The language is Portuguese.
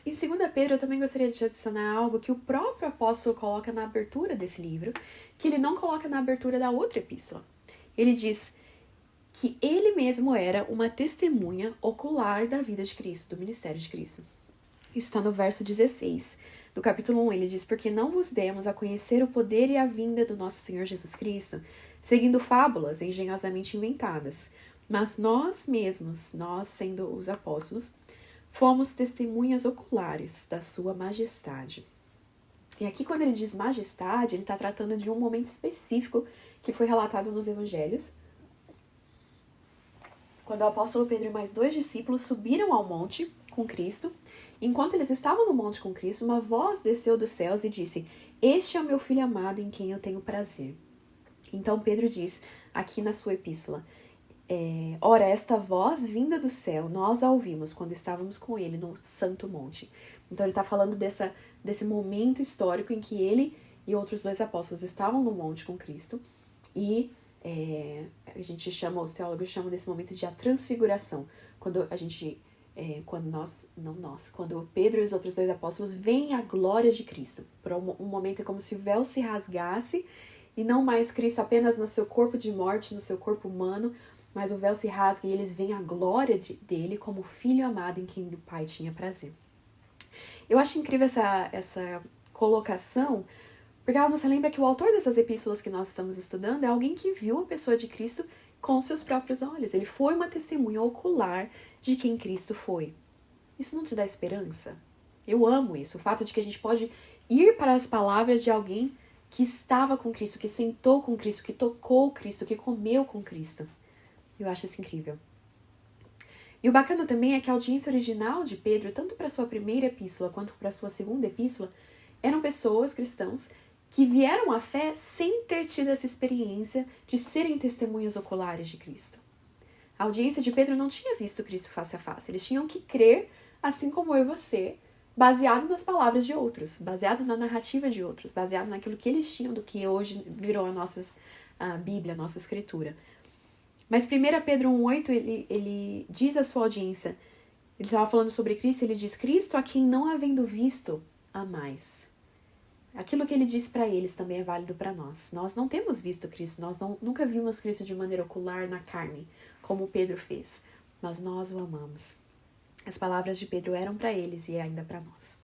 Em 2 Pedro, eu também gostaria de adicionar algo que o próprio apóstolo coloca na abertura desse livro, que ele não coloca na abertura da outra epístola. Ele diz que ele mesmo era uma testemunha ocular da vida de Cristo, do ministério de Cristo. Isso está no verso 16. No capítulo 1, ele diz: porque não vos demos a conhecer o poder e a vinda do nosso Senhor Jesus Cristo, seguindo fábulas engenhosamente inventadas, mas nós mesmos, nós sendo os apóstolos, fomos testemunhas oculares da sua majestade. E aqui, quando ele diz majestade, ele está tratando de um momento específico que foi relatado nos evangelhos, quando o apóstolo Pedro e mais 2 discípulos subiram ao monte com Cristo. Enquanto eles estavam no monte com Cristo, uma voz desceu dos céus e disse: este é o meu filho amado em quem eu tenho prazer. Então Pedro diz aqui na sua epístola: ora, esta voz vinda do céu, nós a ouvimos quando estávamos com ele no santo monte. Então ele está falando desse momento histórico em que ele e outros 2 apóstolos estavam no monte com Cristo. E a gente chama, os teólogos chamam desse momento de a transfiguração. Quando quando Pedro e os outros 2 apóstolos veem a glória de Cristo. Por um momento é como se o véu se rasgasse e não mais Cristo apenas no seu corpo de morte, no seu corpo humano, mas o véu se rasga e eles veem a glória dele como filho amado em quem o Pai tinha prazer. Eu acho incrível essa colocação, porque ela nos lembra que o autor dessas epístolas que nós estamos estudando é alguém que viu a pessoa de Cristo com seus próprios olhos. Ele foi uma testemunha ocular de quem Cristo foi. Isso não te dá esperança? Eu amo isso, o fato de que a gente pode ir para as palavras de alguém que estava com Cristo, que sentou com Cristo, que tocou Cristo, que comeu com Cristo. Eu acho isso incrível. E o bacana também é que a audiência original de Pedro, tanto para sua primeira epístola quanto para sua segunda epístola, eram pessoas, cristãos, que vieram à fé sem ter tido essa experiência de serem testemunhas oculares de Cristo. A audiência de Pedro não tinha visto Cristo face a face. Eles tinham que crer, assim como eu e você, baseado nas palavras de outros, baseado na narrativa de outros, baseado naquilo que eles tinham do que hoje virou a Bíblia, a nossa escritura. Mas 1 Pedro 1,8, ele diz à sua audiência, ele estava falando sobre Cristo, ele diz: Cristo a quem não havendo visto, amais. Aquilo que ele disse para eles também é válido para nós. Nós não temos visto Cristo, nós nunca vimos Cristo de maneira ocular na carne, como Pedro fez, mas nós o amamos. As palavras de Pedro eram para eles e é ainda para nós.